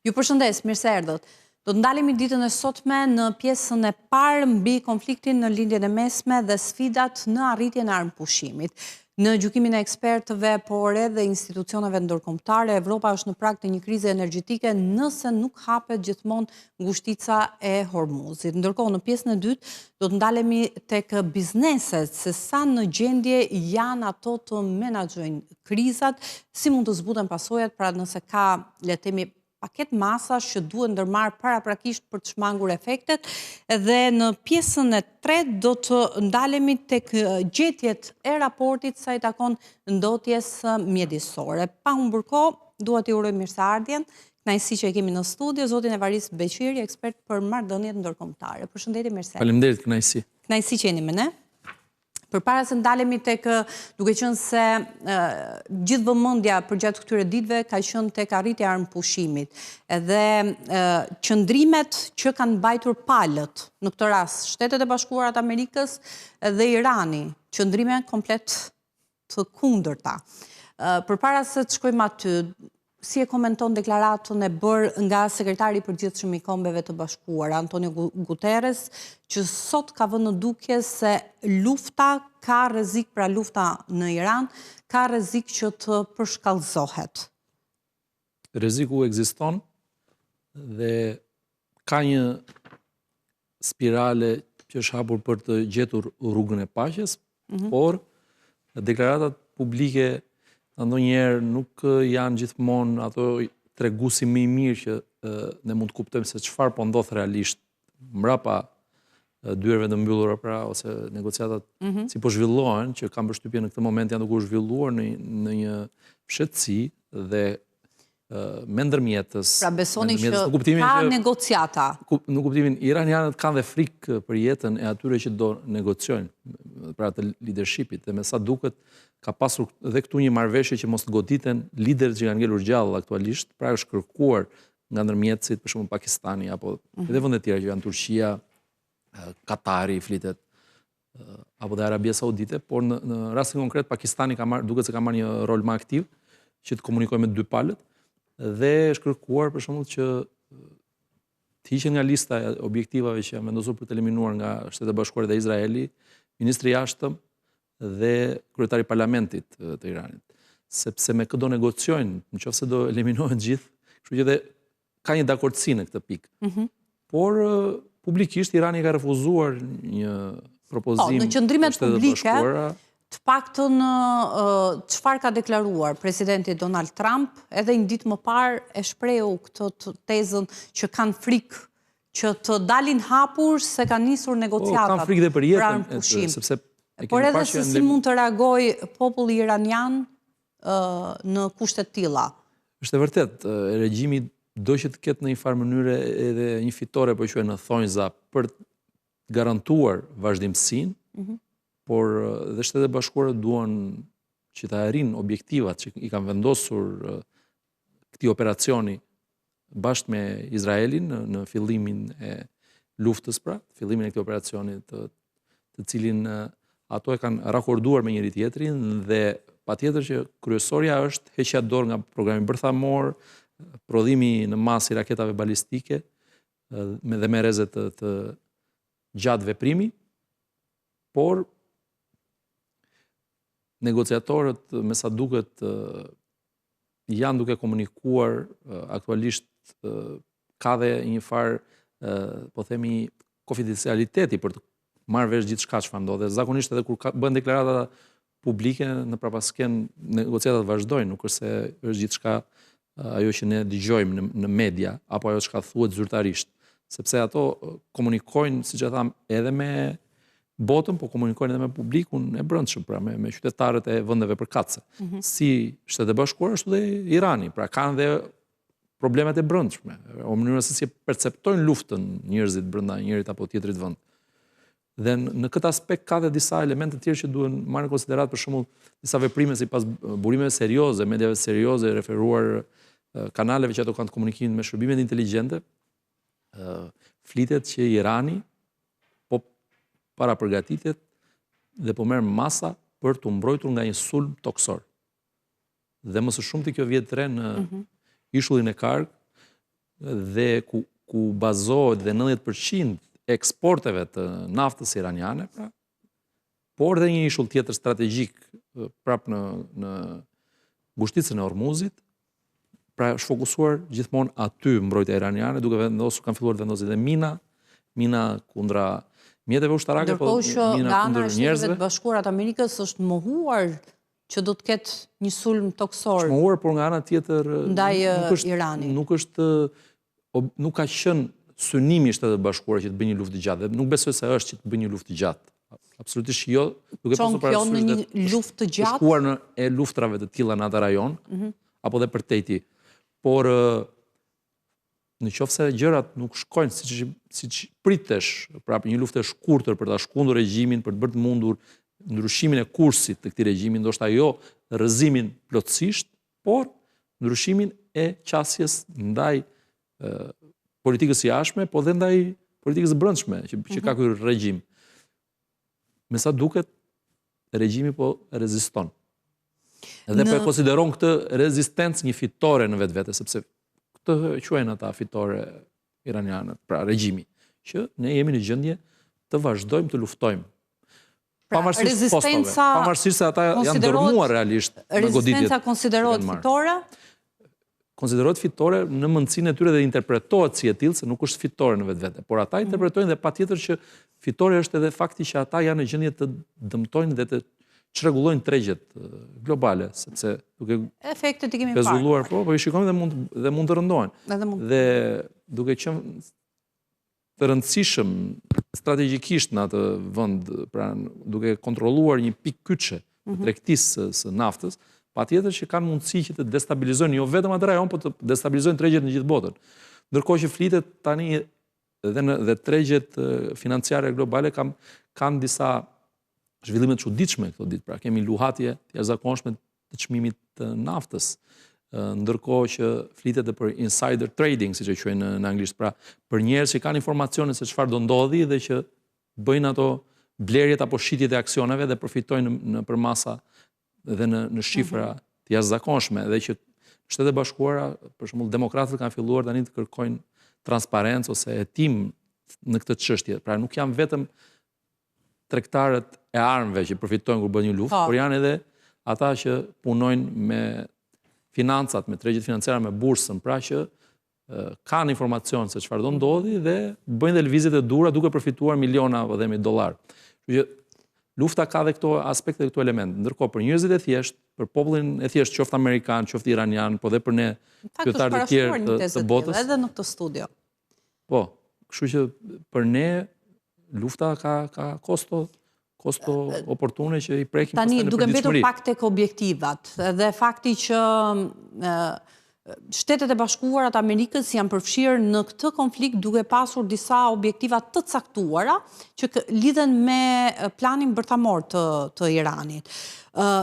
Ju përshëndes, mirë se erdhët. Do të ndalemi ditën e sotme në pjesën e parë mbi konfliktin në lindjen e mesme dhe sfidat në arritjen e armëpushimit. Në gjykimin e ekspertëve, por edhe institucioneve ndërkombëtare, Evropa është në prag të një krize energjetike nëse nuk hapet gjithmonë ngushtica e Hormuzit. Ndërkohë, në pjesën e dytë, do të ndalemi tek bizneset, se sa në gjendje janë ato të menaxhojnë krizat, si mund të zbuten pasojat, pra nëse ka, le të themi, paket masash që duhet ndërmarrë paraprakisht për të shmangur efektet, dhe në pjesën e tretë do të ndalemi tek gjetjet e raportit sa i takon ndotjes mjedisore. Pa humbur kohë, dua t'ju uroj mirëseardhjen. Kënaqësi që e kemi në studio zotin Evarist Beqiri, ekspert për marrëdhëniet ndërkombëtare. Përshëndetje, mirëse. Faleminderit, kënaqësi. Kënaqësi që jeni me ne. Përpara se ndalemi tek, duke qenë se gjithë vëmendja përgjatë këtyre ditëve ka qenë tek arritja e armëpushimit. Edhe qëndrimet që kanë mbajtur palët në këtë rast, Shtetet e Bashkuara të Amerikës dhe Irani, qëndrime komplet të kundërta. Përpara se të shkojmë aty, si e komenton deklaratën e bërë nga sekretari i përgjithshëm i Kombeve të Bashkuara, Antonio Guterres, që sot ka vënë në dukje se lufta ka rrezik, pra lufta në Iran, ka rrezik që të përshkallëzohet. Rreziku ekziston dhe ka një spirale që është hapur për të gjetur rrugën e paqes, por deklaratat publike ndonjëherë nuk janë gjithmonë ato treguesi më i mirë që ne mund të kuptojmë se çfarë po ndodh realisht mbrapa dyerve të mbyllura, pra ose negociatat si po zhvillohen, që kam përshtypjen në këtë moment janë duke u zhvilluar në një fshehtësi dhe me ndërmjetës. Pra besoni që ka negociata? Në kuptimin, iranianët kanë dhe frikë për jetën e atyre që do negociojnë, pra të leadershipit, dhe me sa duket ka pasur dhe këtu një marrëveshje që mos të goditen liderët që kanë ngelur gjallë aktualisht, pra është kërkuar nga ndërmjetësit, për shembull Pakistani apo edhe vende tjera që janë Turqia, Katari flitet, apo dhe Arabia Saudite, por në rastin konkret Pakistani duket se ka marrë një rol më aktiv që të komunikojë me dy palët dhe është kërkuar për shembull që të hiqen nga lista e objektivave që janë vendosur për të eliminuar nga Shtetet e Bashkuara dhe Izraeli, ministri i jashtëm dhe kryetari i parlamentit të Iranit. Sepse me këtë do negociojnë, nëse do eliminohen gjithë, kështu që dhe ka një dakordsi në këtë pikë. Por publikisht Irani ka refuzuar një propozim në qëndrimet publike, të paktën çfarë ka deklaruar presidenti Donald Trump, edhe një ditë më parë e shprehu këtë tezën që kanë frikë që të dalin hapur se kanë nisur negociatat. Kanë frikë dhe për jetën, sepse por edhe se si mund të reagoj populli iranian në kushte të tilla. Është e vërtet, regjimi do që të ketë në një farë mënyrë edhe një fitore, po quhen në thonjza, për të garantuar vazhdimsinë, por dhe Shtetet e Bashkuara duan që të arrijnë objektivat që i kanë vendosur këtij operacioni bashkë me Izraelin në fillimin e luftës, pra, fillimin e këtij operacioni të cilin ato e kanë rakorduar me njëri tjetrin dhe patjetër që kryesorja është heqja dorë nga programi bërthamor, prodhimi në masë i raketave balistike dhe me rreze të gjatë veprimi, por negociatorët me sa duket janë duke komunikuar aktualisht ka dhe një farë, po themi, konfidencialiteti për të marrë vesh gjithçka çfarë ndodh. Zakonisht edhe kur bën deklarata publike, në prapasken negociatat vazhdojnë, nuk është se është gjithçka ajo që ne dëgjojmë në media apo ajo çka thuhet zyrtarisht, sepse ato komunikojnë, siç e tham, edhe me botën, po komunikojnë edhe me publikun e brendshëm, pra me qytetarët e vendeve përkatëse. Si Shtetet e Bashkuara ashtu dhe Irani, pra kanë dhe problemet e brendshme, o mënyra se si perceptojnë luftën njerëzit brenda njërit apo tjetrit vend. Dhe në këtë aspekt ka dhe disa elemente të tjerë që duhen marrë në konsiderat, për shembull disa veprime sipas burimeve serioze, mediave serioze, referuar kanaleve që ato kanë të komunikimin me shërbimet inteligjente, flitet që Irani po parapërgatitet dhe po merr masa për të mbrojtur nga një sulm toksor. Dhe më së shumti kjo vjet re në ishullin e Karg, dhe ku bazohet dhe 90% e eksporteve të naftës iraniane, pra, por dhe një ishull tjetër strategjik prap në ngushticën e Ormuzit, pra është fokusuar gjithmonë aty mbrojtja iraniane, duke vendosur, kanë filluar të vendosin dhe mina kundra mjeteve ushtarake, po ndërkohë që mina nga ana kundër e Shtetet njerëzve. të Bashkuara të Amerikës është mohuar që do të ketë një sulm toksor Shmohuar, por nga ana tjetër ndaj Iranit. Nuk ka qenë synimi i Shtetet Bashkuara që të bëjë një luftë të gjatë, dhe nuk besoj se është që të bëjë një luftë të gjatë. Absolutisht jo, duke pasur Kjo në një luftë të gjatë? Shkuar në e luftrave të tilla në atë rajon, apo dhe për tejti. Por në qoftë se gjërat nuk shkojnë siç pritesh, pra një luftë e shkurtër për ta shkundur regjimin, për të bërë të mundur ndryshimin e kursit të këtij regjimi, ndoshta jo rrëzimin plotësisht, por ndryshimin e qasjes ndaj politikës jashtme, po dhe ndaj politikës brendshme që ka ky regjim. Me sa duket, regjimi po reziston. Edhe po konsideron këtë rezistencë një fitore në vetvete, sepse këtë quajnë ata fitore iraniane, pra regjimi, që ne jemi në gjendje të vazhdojmë të luftojmë. Pavarësisht postove, pavarësisht se ata janë dërmuar realisht në goditjet. Rezistenca konsiderohet fitore? Konsiderohet fitore në mundësinë e tyre dhe interpretohet si e tillë, se nuk është fitore në vetvete, por ata interpretojnë dhe patjetër që fitore është edhe fakti që ata janë në gjendje të dëmtojnë dhe të çrregullojnë tregjet globale, sepse duke efektet i kemi pezulluar, po i shikojmë dhe mund të rëndohen. Dhe duke qenë të rëndësishëm strategjikisht në atë vend, pra duke kontrolluar një pikë kyçe të tregtisë së naftës, patjetër që kanë mundësi që të destabilizojnë jo vetëm atë rajon, por të destabilizojnë tregjet në gjithë botën. Ndërkohë që flitet tani dhe tregjet financiare globale kanë disa zhvillime të çuditshme këto ditë. Pra kemi luhatje të jashtëzakonshme të çmimit të naftës, ndërkohë që flitet edhe për insider trading, siç e quajnë në anglisht, pra për njerëz që kanë informacione se çfarë do ndodhi dhe që bëjnë ato blerjet apo shitjet e aksioneve dhe përfitojnë nëpër masa dhe në shifra të jashtëzakonshme, dhe që Shtetet Bashkuara, për shembull, demokratët kanë filluar tani të kërkojnë transparencë ose hetim në këtë çështje. Pra nuk janë vetëm tregtarët e armëve që përfitojnë kur bën një luftë, por janë edhe ata që punojnë me financat, me tregjet financiare, me bursën, pra që kanë informacion se çfarë do ndodhi dhe bëjnë dhe lëvizjet e dhura duke përfituar miliona apo dhe dollar. Kështu që lufta ka dhe këto aspekte dhe këto elemente. Ndërkohë për njerëzit e thjeshtë, për popullin e thjeshtë, qoftë amerikan, qoftë iranian, po dhe për ne qytetarët e tjerë të botës. Edhe në këtë studio. Po, kështu që për ne lufta ka kosto oportune që i prekim tani duke mbetur pak tek objektivat dhe fakti që Shtetet e Bashkuara të Amerikës janë përfshirë në këtë konflikt duke pasur disa objektiva të caktuara që lidhen me planin bërthamor të Iranit.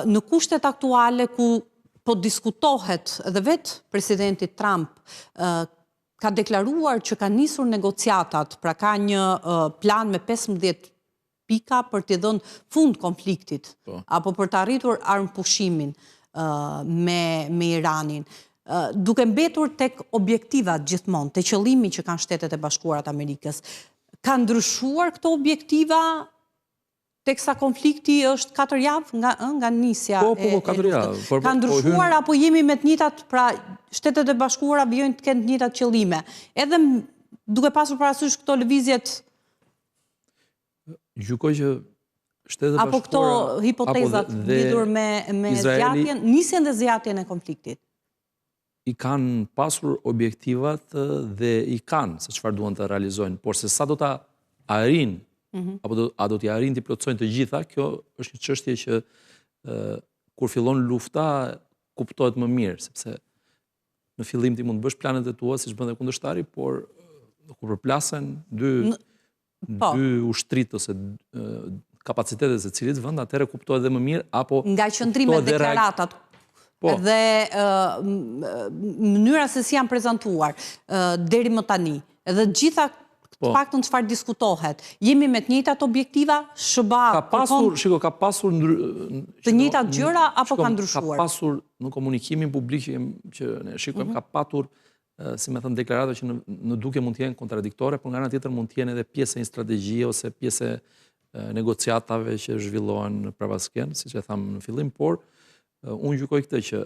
Në kushtet aktuale ku po diskutohet dhe vetë presidenti Trump ka deklaruar që ka nisur negociatat, pra ka një plan me 15 pika për t'i dhënë fund konfliktit, apo për të arritur armëpushimin me Iranin. Duke mbetur tek objektivat gjithmonë, te qëllimi që kanë Shtetet e Bashkuara të Amerikës, ka ndryshuar këto objektiva teksa konflikti është 4 javë nga nisja e luftës? Ka ndryshuar apo jemi me të njëjtat, pra Shtetet e Bashkuara vijojnë të kenë të njëjtat qëllime? Edhe duke pasur parasysh këto lëvizjet, gjykoj që Shtetet e Bashkuara apo këto hipotezat lidhur me zgjatjen, nisjen dhe zgjatjen e konfliktit, i kanë pasur objektivat dhe i kanë se çfarë duan të realizojnë, por se sa do ta arrin, apo do t'i arrin t'i plotësojnë të gjitha, kjo është një çështje që kur fillon lufta kuptohet më mirë, sepse në fillim ti mund të bësh planet e tua siç bën dhe kundërshtari, por kur përplasen dy ushtrit ose kapacitetet se cilit vend, atëherë kuptohet dhe më mirë, apo nga qëndrimet, deklaratat dhe mënyra se si janë prezantuar deri më tani, edhe gjitha të paktën çfarë diskutohet, jemi me të njëjtat objektiva, SBA ka pasur të njëjtat gjëra apo ka ndryshuar? Ka pasur në komunikimin publik që ne shikojmë, ka patur si me thënë, deklarata që në duke mund t'jenë kontradiktore, por nga ana tjetër mund t'jenë edhe pjesë e një strategjie ose pjesë e negociatave që zhvillohen në Pravaskën, siç e thamë në fillim, por unë gjykoj këtë që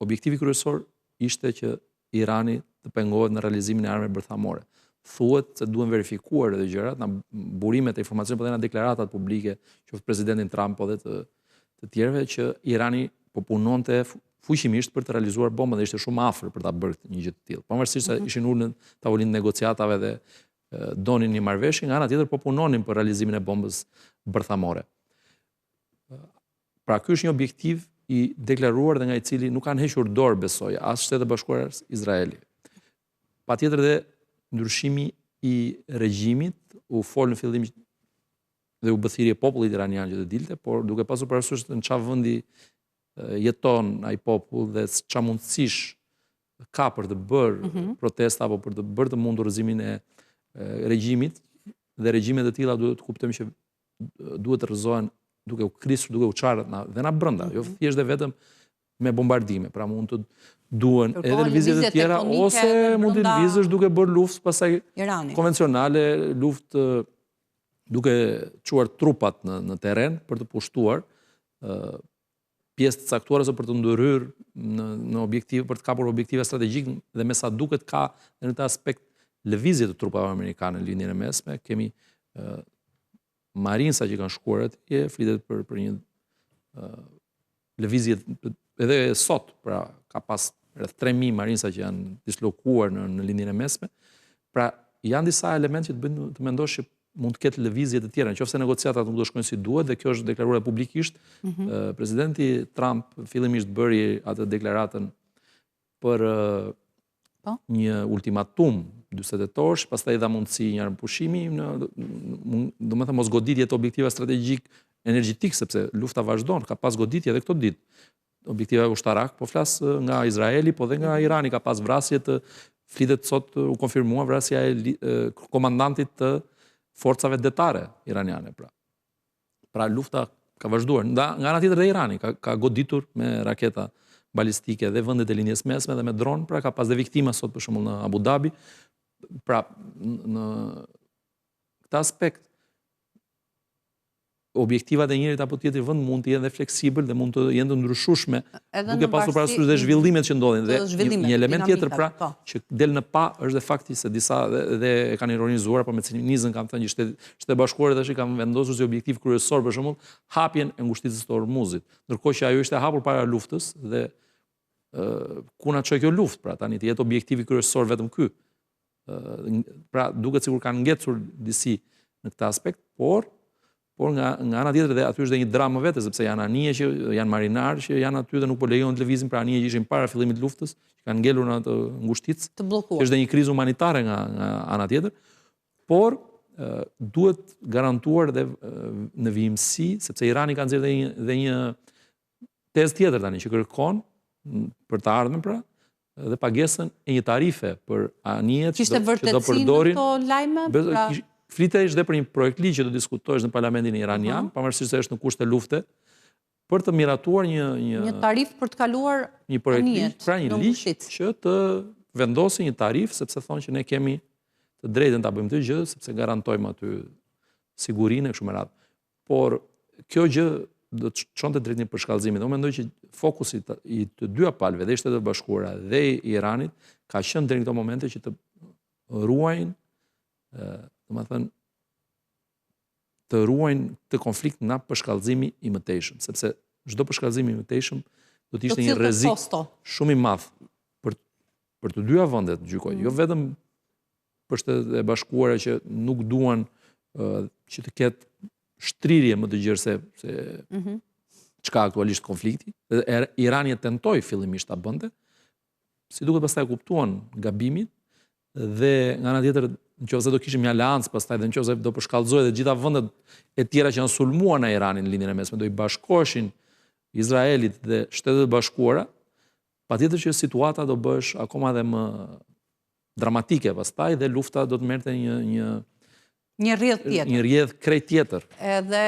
objektivi kryesor ishte që Irani të pengohet në realizimin e armëve bërthamore. Thuhet se duhen verifikuar edhe gjërat, burimet e informacionit, po dhe nga deklaratat publike, qoftë presidentin Trump po dhe të tjerëve, që Irani po punonte fuqimisht për të realizuar bombën dhe ishte shumë afër për ta bërë një gjë të tillë. Pavarësisht se ishin ulur në tavolinë negociatave dhe donin një marrëveshje, nga ana tjetër po punonin për realizimin e bombës bërthamore. Pra ky është një objektiv i deklaruar dhe nga i cili nuk kanë hequr dorë, besoj, as Shtetet e Bashkuara as Izraeli. Patjetër dhe ndryshimi i regjimit u fol në fillim dhe u bë thirrje popullit iranian që të dilte, por duke pasur parasysh në çfarë vendi jeton ai popull dhe çfarë mundësish ka për të bërë protesta apo për të bërë të mundur rrëzimin e regjimit, dhe regjimet e tilla duhet të kuptojmë që duhet të rrëzohen duke u krisur, duke u çarët dhe na brenda, jo thjesht dhe vetëm me bombardime. Pra mund të duhen edhe lëvizjet e tjera, ose mund të lëvizësh duke bërë luftë pastaj konvencionale, luftë duke çuar trupat në terren për të pushtuar pjesë të caktuara ose për të ndërhyrë në objektive, për të kapur objektive strategjike, dhe me sa duket ka në këtë aspekt lëvizje të trupave amerikane në linjën e mesme. Kemi marinsa që kanë shkuar atje, flitet për një lëvizje edhe sot, pra ka pas rreth 3000 marinsa që janë dislokuar në linjën e mesme. Pra janë disa elementë që të bëjnë të mendosh që mund të ketë lëvizje të tjera, nëse negociatat nuk do shkojnë si duhet, dhe kjo është deklaruar publikisht. Presidenti Trump fillimisht bëri atë deklaratën për një ultimatum 40 orësh, pastaj dha mundësi një armëpushimi, domethënë mos goditje të objektive strategjik energjetik, sepse lufta vazhdon, ka pas goditje edhe këto ditë. Objektive ushtarak, po flas nga Izraeli, po dhe nga Irani ka pas vrasje të flitet sot u konfirmua vrasja e komandantit të forcave detare iraniane. Pra lufta ka vazhduar. Nga ana tjetër dhe Irani ka goditur me raketa balistike dhe vendet e linjës mesme dhe me dron, pra ka pas dhe viktima sot për shembull në Abu Dhabi. Pra në këtë aspekt objektivat e njërit apo tjetrit vend mund të jenë dhe fleksibël dhe mund të jenë të ndryshueshme, duke pasur parasysh dhe zhvillimet që ndodhin. Dhe një element tjetër pra që del në pa është dhe fakti se disa dhe e kanë ironizuar, por me cinizëm kanë thënë që Shtetet e Bashkuara tash i kanë vendosur si objektiv kryesor për shembull hapjen e ngushticës së Hormuzit, ndërkohë që ajo ishte hapur para luftës dhe ku na çoi kjo luftë, pra tani të jetë objektivi kryesor vetëm ky. Pra duket sikur kanë ngecur disi në këtë aspekt, por nga ana tjetër dhe aty është dhe një dramë vetë, sepse janë anije që janë marinarë që janë aty dhe nuk po lejohen të lëvizin, pra anije që ishin para fillimit të luftës, që kanë ngelur në atë ngushticë. Të bllokuar. Është dhe një krizë humanitare nga ana tjetër, por duhet garantuar dhe në vijimësi, sepse Irani ka nxjerrë dhe një tezë tjetër tani që kërkon për të ardhmen pra dhe pagesën e një tarife për anijet që do përdorin. Kishte vërtetësi në këto lajme? Flitej dhe për një projekt ligj që do diskutohesh në parlamentin iranian, pavarësisht se është në kushte lufte, për të miratuar një tarif për të kaluar një projekt ligj, pra një ligj që të vendosë një tarif, sepse thonë që ne kemi të drejtën ta bëjmë këtë gjë, sepse garantojmë aty sigurinë e kështu me radhë. Por kjo gjë do të çonte drejt një përshkallëzimi. Unë mendoj që fokusi i të dyja palëve, dhe Shtetet e Bashkuara dhe i Iranit, ka qenë deri në këto momente që të ruajnë të ruajnë të konflikt nga përshkallëzimi i mëtejshëm, sepse çdo përshkallëzim i mëtejshëm do të ishte një rrezik shumë i madh për të dyja vendet, gjykoj, jo vetëm për Shtetet e Bashkuara që nuk duan që të ketë shtrirje më të gjerë se çka aktualisht konflikti. Irani e tentoi fillimisht ta bënte, si duket pastaj kuptuan gabimin dhe nga ana tjetër nëse do kishim një aleancë pastaj dhe nëse do përshkallëzohej dhe gjitha vendet e tjera që janë sulmuar në Iranin në linjën e mesme do i bashkoheshin Izraelit dhe Shtetet e Bashkuara, patjetër që situata do bësh akoma dhe më dramatike pastaj dhe lufta do të merrte një rrjedh tjetër. Një rrjedh krejt tjetër. Edhe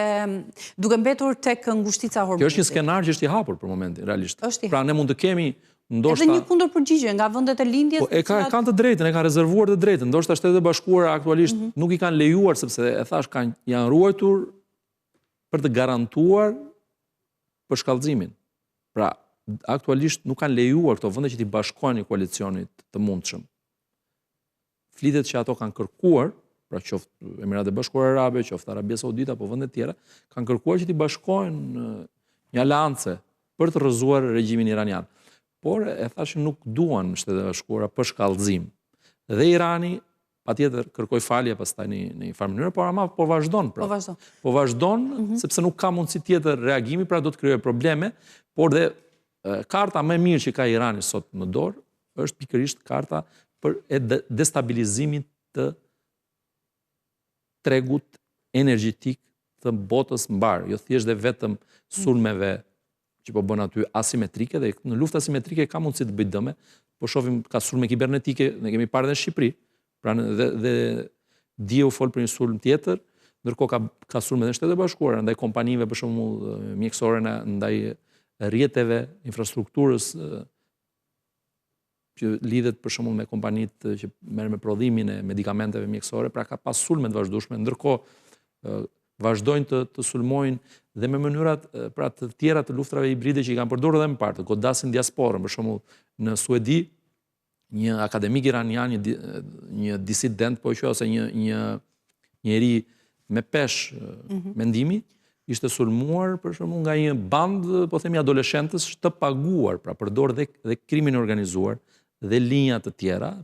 duke mbetur tek ngushtica Hormuzit. Kjo është një skenar që është i hapur për momentin, realisht. Pra ne mund të kemi ndoshta... Edhe një kundërpërgjigje nga vendet e lindjes... Kanë të drejtën, e kanë rezervuar të drejtën. Ndoshta Shtetet e Bashkuara aktualisht nuk i kanë lejuar, sepse e thash janë ruajtur për të garantuar për shkallëzimin. Pra, aktualisht nuk kanë lejuar këto vende që t'i bashkojnë një koalicionit të mundshëm. Flitet që ato kanë kërkuar, pra qoftë Emiratet e Bashkuara Arabe, qoftë Arabia Saudita, apo vende tjera, kanë kërkuar që t'i bashkojnë një aleance për të rrëzuar regjimin iranian. Por e thashë nuk duan Shtetet e Bashkuara për shkallëzim. Dhe Irani patjetër kërkoi falje pastaj në një farë mënyrë, por ama po vazhdon pra. Po vazhdon sepse nuk ka mundësi tjetër reagimi, pra do të krijojë probleme, por dhe karta më e mirë që ka Irani sot në dorë është pikërisht karta për destabilizimit të tregut energjetik të botës mbar, jo thjesht dhe vetëm sulmeve që po bën aty asimetrike, dhe në luftë asimetrike ka mundësi të bëjë dëme, po shohim ka sulme kibernetike, ne kemi parë edhe në Shqipëri, pra dhe dje u fol për një sulm tjetër, ndërkohë ka sulme edhe në Shtetet e Bashkuara, ndaj kompanive për shembull mjekësore, ndaj rrjeteve, infrastrukturës që lidhet për shembull me kompanitë që merren me prodhimin e medikamenteve mjekësore, pra ka pas sulme të vazhdueshme, ndërkohë vazhdojnë të sulmojnë dhe me mënyrat pra të tjera të luftrave hibride që i kanë përdorur edhe më parë, të godasin diasporën, për shembull në Suedi, një akademik iranian, një disident, po e quaj, ose një njeri me pesh mendimi, ishte sulmuar për shembull nga një bandë, po themi adoleshentës të paguar, pra përdor dhe krimin organizuar dhe linja të tjera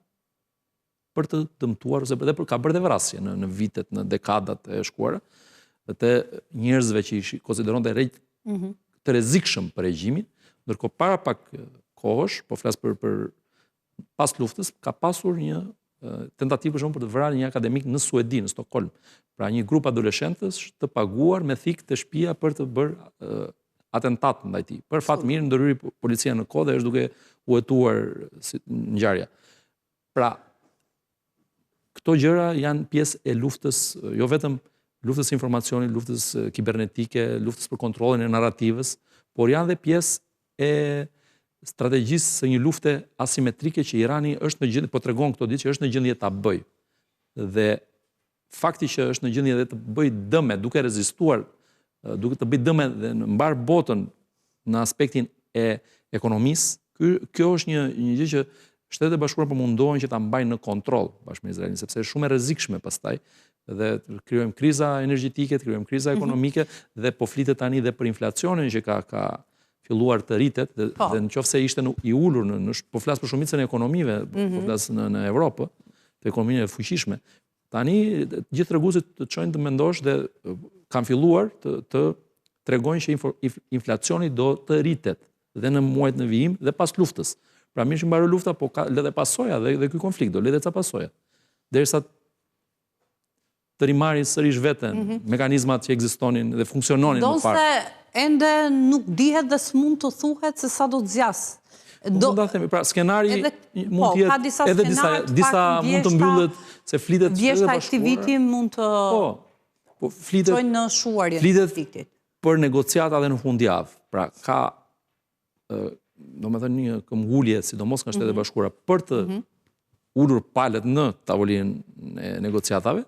për të dëmtuar ose dhe ka bërë dhe vrasje në vitet, në dekadat e shkuara, të njerëzve që i konsideronte të rrezikshëm për regjimin, ndërkohë para pak kohësh, po flas për pas luftës, ka pasur një tentativë për shembull për të vrarë një akademik në Suedi, në Stockholm. Pra një grup adoleshentësh të paguar me thikë të shtëpia për të bërë atentat ndaj tij. Për fat mirë ndërhyri policia në kohë dhe është duke u hetuar ngjarja. Pra këto gjëra janë pjesë e luftës, jo vetëm luftës informacionit, luftës kibernetike, luftës për kontrollin e narrativës, por janë dhe pjesë e strategjisë së një lufte asimetrike që Irani është në gjendje, po tregon këto ditë që është në gjendje ta bëjë. Dhe fakti që është në gjendje dhe të bëjë dëme, duke rezistuar, duke të bëjë dëme dhe në mbar botën në aspektin e ekonomisë, kjo është një gjë që Shtetet e Bashkuara po mundohen që ta mbajnë në kontroll bashkë me Izraelin, sepse është shumë e rrezikshme pastaj dhe krijojmë kriza energjetike, krijojmë kriza ekonomike dhe po flitet tani dhe për inflacionin që ka filluar të rritet dhe nëse ishte i ulur po flas për shumicën e ekonomive, po flas në Evropë, të ekonominë e fuqishme. Tani gjithë treguesit të çojnë të mendosh dhe kanë filluar të tregojnë që inflacioni do të rritet dhe në muajt në vijim dhe pas luftës. Pra mirë që mbaroi lufta, po ka lidhje pasoja dhe ky konflikt do lidhet ca pasoja. Derisa të rimarrin sërish veten mekanizmat që ekzistonin dhe funksiononin më parë. Donse ende nuk dihet dhe s'mund të thuhet se sa do të zgjas. Do ta themi, pra skenari mund të jetë edhe disa mund të mbyllet se flitet edhe aktiviti mund të flitet në shuarjen e konfliktit. Për negociata dhe në fundjavë. Pra ka domethënë një këmbgulje, sidomos nga Shtetet e Bashkuara, për të ulur palët në tavolinën e negociatave.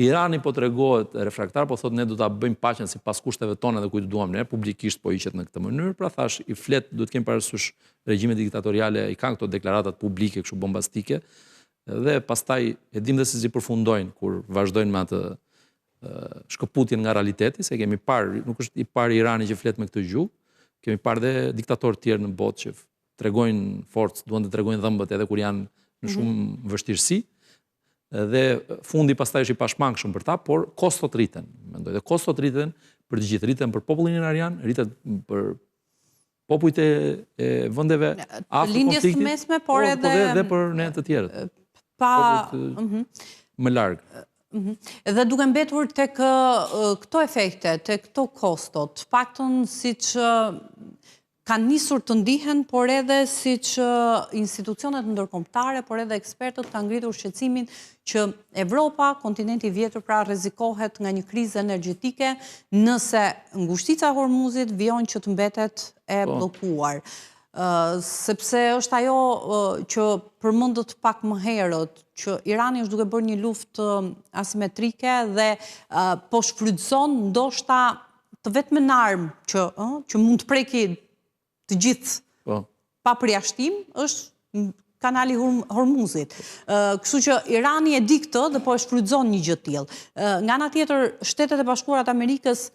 Irani po tregohet refraktar, po thotë ne do ta bëjmë paqen sipas kushteve tona dhe kujt duam ne, publikisht po hiqet në këtë mënyrë, pra thash i flet, duhet kemi parasysh regjimet diktatoriale, i kanë këto deklaratat publike kështu bombastike, dhe pastaj e dim dhe se si përfundojnë kur vazhdojnë me atë shkëputjen nga realiteti, se kemi parë, nuk është i parë Irani që flet me këtë gjuhë, kemi parë dhe diktatorë tjerë në botë që tregojnë forcë, duan të tregojnë dhëmbët edhe kur janë në shumë vështirësi, dhe fundi pastaj është i pashmangshëm për ta, por kostot rriten, mendoj. Dhe kostot rriten për të gjithë, rriten për popullin iranian, rriten për popujt e vendeve afër lindjes së mesme, por edhe për ne të tjerët. Më larg. Dhe duke mbetur tek këto efekte, tek këto kostot, paktën siç kanë nisur të ndihen, por edhe siç institucionet ndërkombëtare, por edhe ekspertët kanë ngritur shqetësimin që Evropa, kontinenti i vjetër, pra rrezikohet nga një krizë energjetike nëse ngushtica e Hormuzit vijon që të mbetet e bllokuar. sepse është ajo që përmendët pak më herët, që Irani është duke bërë një luftë asimetrike dhe po shfrytëzon ndoshta të vetmen armë që mund të preki të gjithë pa përjashtim, është kanali Hormuzit. Kështu që Irani e di këtë dhe po e shfrytëzon një gjë të tillë. Nga ana tjetër, Shtetet e Bashkuara të Amerikës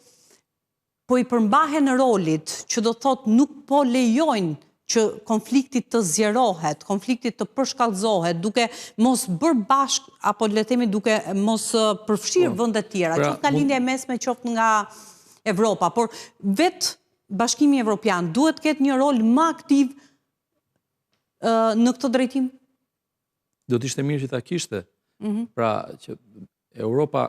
po i përmbahen rolit, që do thotë nuk po lejojnë që konfliktit të zjerohet, konfliktit të përshkallëzohet, duke mos bërë bashk, apo le të themi duke mos përfshirë vende të tjera, qoftë nga lindja e mesme, qoftë nga Evropa, por vetë Bashkimi Evropian duhet të ketë një rol më aktiv në këtë drejtim? Do të ishte mirë që ta kishte. Pra që Europa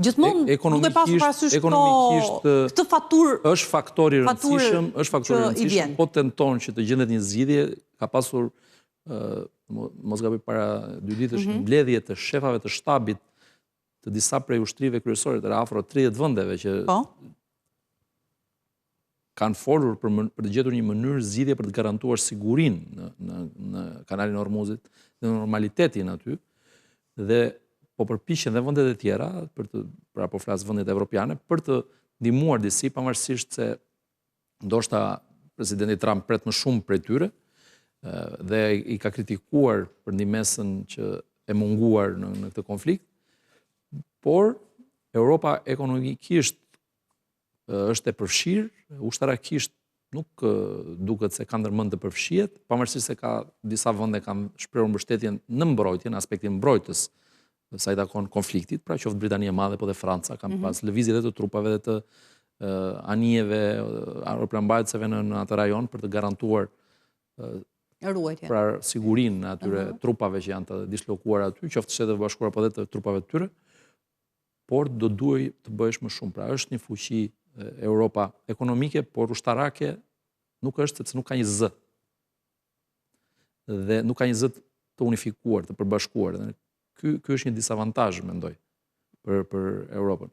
gjithmonë duke pasur parasysh këtë faturë është faktori i rëndësishëm, po tenton që të gjendet një zgjidhje, ka pasur mos gaboj para 2 ditësh mbledhje të shefave të shtabit të disa prej ushtrive kryesore të afro 30 vendeve që kanë folur për të gjetur një mënyrë zgjidhje për të garantuar sigurinë në kanalin e Hormuzit dhe normalitetin aty, dhe po përpiqen dhe vendet e tjera, pra po flas vendet evropiane, për të ndihmuar disi, pavarësisht se ndoshta presidenti Trump pret më shumë prej tyre, dhe i ka kritikuar për ndihmesën që e munguar në këtë konflikt, por Europa ekonomikisht është e përfshirë, ushtarakisht nuk duket se ka ndërmend të përfshihet, pavarësisht se ka disa vende kanë shprehur mbështetjen në mbrojtjen, aspektin mbrojtës sa i takon konfliktit, pra qoftë Britania e Madhe, po dhe Franca, kanë pas lëvizje dhe të trupave dhe të anijeve, aeroplanmbajtësve në atë rajon për të garantuar pra sigurinë e atyre trupave që janë të dislokuar aty, qoftë Shtetet e Bashkuara po dhe të trupave të tyre, por do duhej të bëhesh më shumë. Pra është një fuqi Europa ekonomike, por ushtarake nuk është, sepse nuk ka një zë. Dhe nuk ka një zë të unifikuar, të përbashkuar. Ky është një disavantazh, mendoj, për Europën.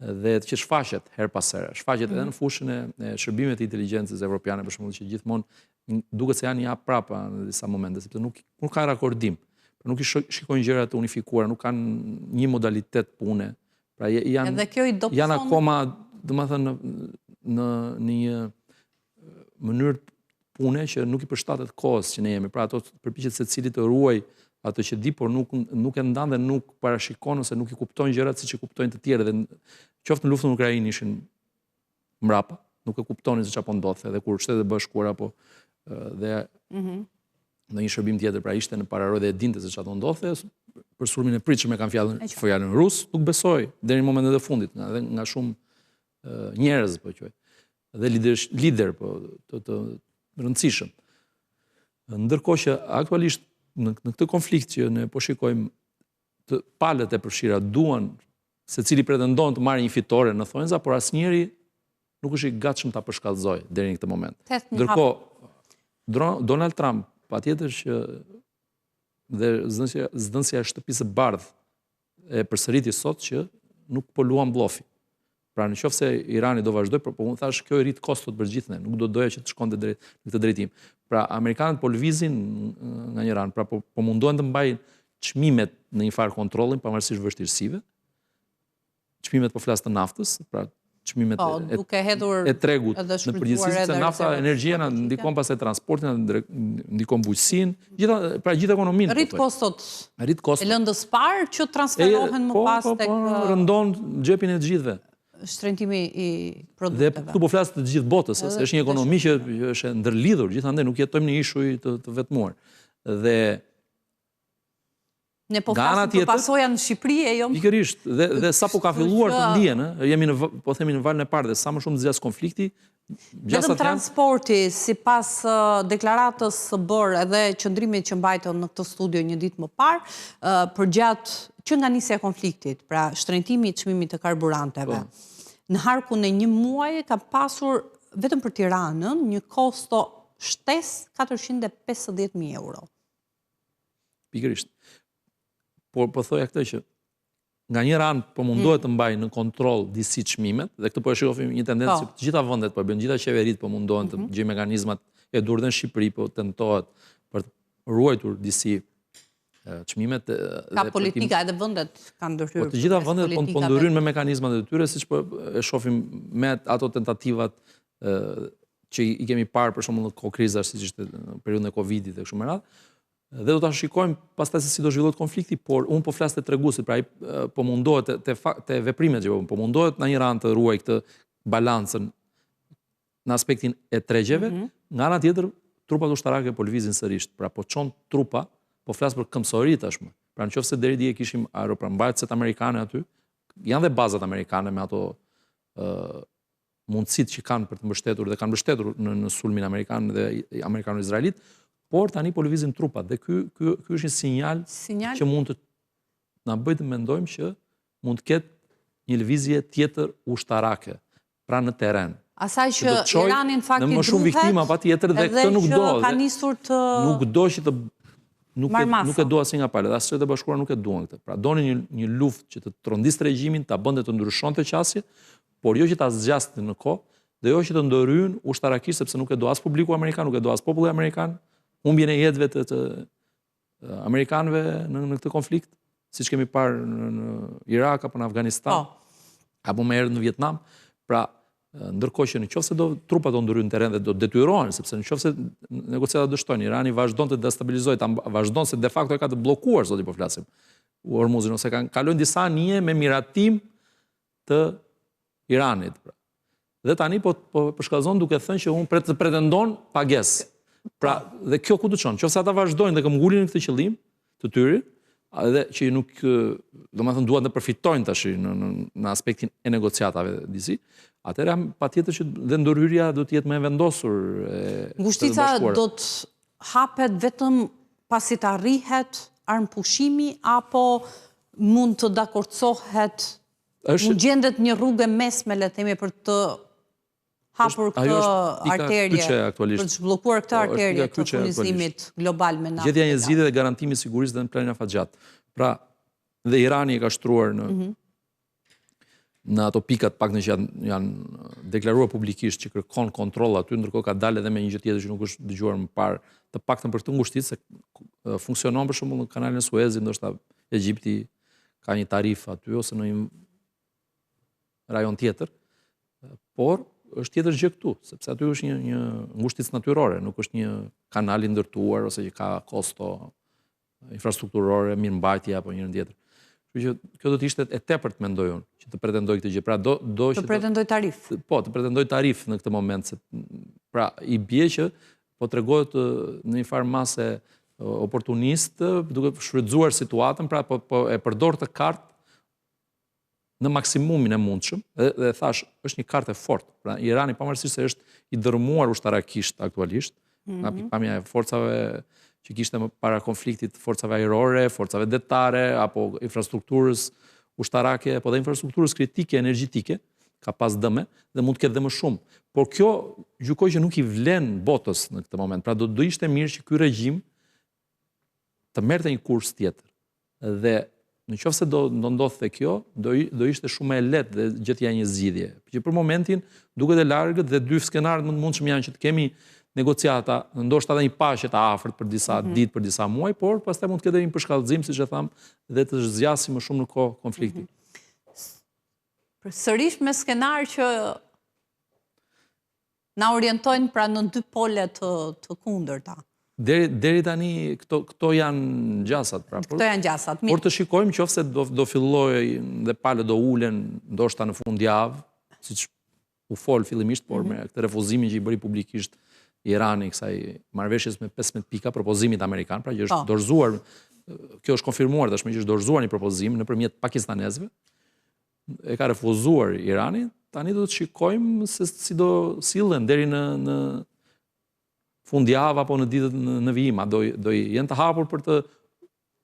Dhe që shfaqet her pas here, shfaqet edhe në fushën e shërbimeve të inteligjencës evropiane, për shembull, që gjithmonë duket se janë ja prapa në disa momente, sepse nuk ka rakordim, nuk i shikojnë gjërat të unifikuara, nuk kanë një modalitet pune. Pra janë akoma, domethënë, në një mënyrë pune që nuk i përshtatet kohës që ne jemi. Pra ato përpiqet secili të ruaj ato që di, por nuk e ndan dhe nuk parashikon ose nuk i kuptojnë gjërat siç i kuptojnë të tjerë. Dhe qoftë në luftën në Ukrainë ishin mbrapa, nuk e kuptonin se çfarë po ndodhte, dhe kur Shtetet e Bashkuara apo dhe në një shërbim tjetër, pra ishte në pararojë dhe e dinte se çfarë do ndodhte, për sulmin e pritshëm e kanë fjalën rus, nuk besoi deri në momentin e fundit, edhe nga shumë njerëz, po quaj, dhe lider po të rëndësishëm. Ndërkohë që aktualisht në këtë konflikt që ne po shikojmë, të palët e përfshira duan secili pretendon të marrë një fitore në thonjza, por asnjëri nuk është i gatshëm ta përshkallëzojë deri në këtë moment. Ndërkohë Donald Trump patjetër që dhe zëdhënësja e shtëpisë së bardhë e përsëriti sot që nuk po luan bllofi. Pra në qoftë se Irani do vazhdoj, po unë thash kjo i rrit kostot për gjithë ne, nuk do doja që të shkonte në këtë drejtim. Pra amerikanët po lëvizin nga një ranë, pra po mundohen të mbajnë çmimet në një farë kontrollin pavarësisht vështirësive. Çmimet po flas të naftës, pra çmimet e tregut në përgjithësi, se nafta, energjia na ndikon pastaj transportin, ndikon bujqësinë, pra gjithë ekonominë. Rrit kostot e lëndës parë që transferohen më pas tek rëndon xhepin e të gjithëve. Shtrëngimi i produkteve. Dhe këtu po flas të gjithë botës, se është një ekonomi që është ndërlidhur, gjithandaj nuk jetojmë në ishuj të vetmuar. Dhe ne po flasim për pasoja në Shqipëri e jo. Pikërisht, dhe sapo ka filluar të ndihen, jemi po themi në valën e parë, dhe sa më shumë zgjas konflikti, vetëm transporti, sipas deklaratës së bërë edhe qëndrimit që mbajtën në këtë studio një ditë më parë, përgjatë që nga nisja e konfliktit, pra shtrëngtimi i çmimit të karburanteve. Në harkun e një muaji ka pasur vetëm për Tiranën një kosto shtesë 450.000 euro. Pikërisht. Por po thoja këtë që nga një ranë po mundohet të mbajë në kontroll disi çmimet, dhe këtë po e shohim një tendencë që të gjitha vendet po bëjnë, gjitha qeveritë po mundohen të gjejnë mekanizmat e dur dhe në Shqipëri, po tentohet për të ruajtur disi çmimet. Ka politika edhe vendet kanë ndërhyrë. Po të gjitha vendet po ndërhyjnë me mekanizmat e tyre, siç po e shohim me ato tentativat që i kemi parë për shembull në kohë krizash, siç ishte në periudhën e Covidit e kështu me radhë. Dhe do ta shikojmë pastaj se si do zhvillohet konflikti, por unë po flas te treguesit, pra ai po mundohet te veprimet që po mundohet në një anë të ruaj këtë balancën në aspektin e tregjeve, nga ana tjetër trupat ushtarake po lëvizin sërish, pra po çon trupa, po flas për këmbësori tashmë. Pra nëse deri dje kishim aeropranëmbajtësit amerikanë aty, janë dhe bazat amerikane me ato mundësitë që kanë për të mbështetur dhe kanë mbështetur në sulmin amerikan dhe amerikano-izraelit, por tani po lëvizin trupat dhe ky është një sinjal që mund të na bëjë të mendojmë që mund të ketë një lëvizje tjetër ushtarake, pra në terren. Asaj që Irani në fakt i duhet. Në më shumë viktima patjetër dhe këtë nuk do. Ka nisur të nuk do që të nuk e do asnjë nga palët, as Shtetet e Bashkuara nuk e duan këtë. Pra donin një luftë që të trondiste regjimin, ta bënte të ndryshonte qasje, por jo që ta zgjaste në kohë, dhe jo që të ndërhyjnë ushtarakisht, sepse nuk e do as publiku amerikan, nuk e do as populli amerikan, humbjen e jetëve të amerikanëve në këtë konflikt, siç kemi parë në Irak apo në Afganistan, apo më herët në Vietnam. Pra, ndërkohë që nëse do trupat do ndërhyjnë në terren dhe do detyrohen, sepse nëse negociatat dështojnë, Irani vazhdon të destabilizojë, vazhdon se de facto e ka të bllokuar, zoti po flasim, Hormuzin, ose kalojnë disa anije me miratim të Iranit. Dhe tani po përshkallëzon duke thënë që unë pretendon pagesë. Pra, dhe kjo ku të çon? Nëse ata vazhdojnë dhe këmbgulin këtë qëllim të tyre, edhe që nuk, domethënë duan të përfitojnë tash në aspektin e negociatave disi, atëherë patjetër që dhe ndërhyrja do të jetë më e vendosur. Ngushtica do të hapet vetëm pasi të arrihet armëpushimi, apo mund të dakordsohet, mund gjendet një rrugë mesme, le të themi, për të hapur këtë arterje, për të zhbllokuar këtë arterje të furnizimit global me naftë. Gjetja e një zgjidhje dhe garantimi i sigurisë dhe në planin afatgjat. Pra, dhe Irani e ka shtruar në ato pikat pak në që janë deklaruar publikisht që kërkon kontroll aty, ndërkohë ka dalë edhe me një gjë tjetër që nuk është dëgjuar më parë, të paktën për këtë ngushtit, se funksionon për shembull në kanalin e Suezit, ndoshta Egjipti ka një tarif aty ose në një rajon tjetër, por është tjetër gjë këtu, sepse aty është një ngushticë natyrore, nuk është një kanal i ndërtuar ose që ka kosto infrastrukturore, mirëmbajtje apo njërin tjetër. Kështu që kjo do të ishte e tepërt, mendoj unë, që të pretendoj këtë gjë. Pra të pretendoj tarif. Po, të pretendoj tarif në këtë moment, se pra i bie që po tregohet në një farë mase oportunist, duke shfrytzuar situatën, pra po e përdor të kartë në maksimumin e mundshëm, dhe thash, është një kartë e fortë. Pra, Irani, pavarësisht se është i dërmuar ushtarakisht aktualisht, nga pikpamja e forcave që kishte më para konfliktit, forcave ajrore, forcave detare, apo infrastrukturës ushtarake, apo dhe infrastrukturës kritike, energjitike, ka pas dëme, dhe mund të ketë dhe më shumë. Por kjo, gjykoj që nuk i vlen botës në këtë moment. Pra, do ishte mirë që ky regjim të merrte një kurs tjetër. Dhe në qoftë se do ndodhte kjo, do ishte shumë e lehtë dhe gjetja një zgjidhje. Që për momentin duket e largët dhe dy skenarët më të mundshëm janë që të kemi negociata, ndoshta edhe një paqe të afërt për disa ditë, për disa muaj, por pastaj mund të ketë një përshkallëzim, siç e tham, dhe të zgjasim më shumë në kohë konflikti. Sërish me skenar që na orientojnë pra në dy pole të kundërta. Deri tani këto janë gjasat. Këto janë gjasat. Por të shikojmë qofse do fillojë dhe palët do ulen ndoshta në fundjavë, siç u fol fillimisht, por me këtë refuzimin që i bëri publikisht Irani kësaj marrëveshjes me 15 pika, propozimit amerikan, pra që është dorëzuar, kjo është konfirmuar tashmë që është dorëzuar një propozim nëpërmjet pakistanezëve, e ka refuzuar Irani. Tani do të shikojmë se si do sillen deri në fundjavë apo në ditët në vijim, do jenë të hapur për të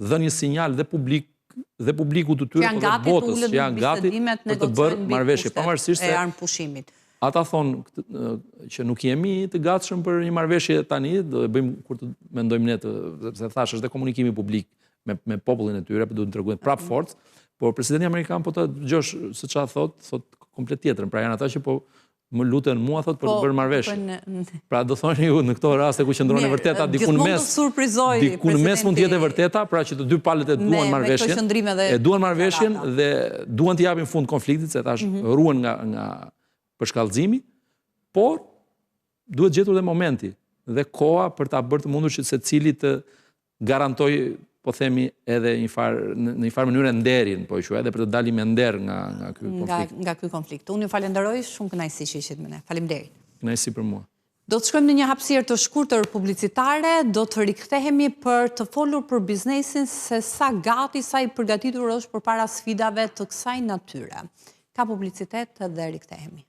dhënë një sinjal dhe publiku të tyre dhe botës që janë gati për të bërë marrëveshje, pavarësisht se armëpushimit. Ata thonë që nuk jemi të gatshëm për një marrëveshje tani, do e bëjmë kur të mendojmë ne, sepse thash është dhe komunikimi publik me popullin e tyre, do të tregojnë prap forcë, por presidenti amerikan po ta dëgjosh se çfarë thot komplet tjetrën. Pra janë ata që po më lutën mua, thot, për të bërë marrëveshje. Pra do thoni ju në këto raste ku qëndron e vërteta, dikun mes mund të jetë e vërteta, pra që të dy palët e duan marrëveshjen dhe duan të japin fund konfliktit, se tash ruan nga përshkallëzimi, por duhet gjetur dhe momenti dhe koha për ta bërë të mundur që secili të garantoj, po themi, edhe në një farë mënyrë nderin, po që edhe për të dalim me nder nga ky konflikt. Nga ky konflikt. Unë ju falenderoj, shumë kënaqësi që ishit me ne. Faleminderit. Kënaqësi për mua. Do të shkojmë në një hapësirë të shkurtër publicitare, do të rikthehemi për të folur për biznesin se sa gati, sa i përgatitur është përpara sfidave të kësaj natyre. Ka publicitet dhe rikthehemi.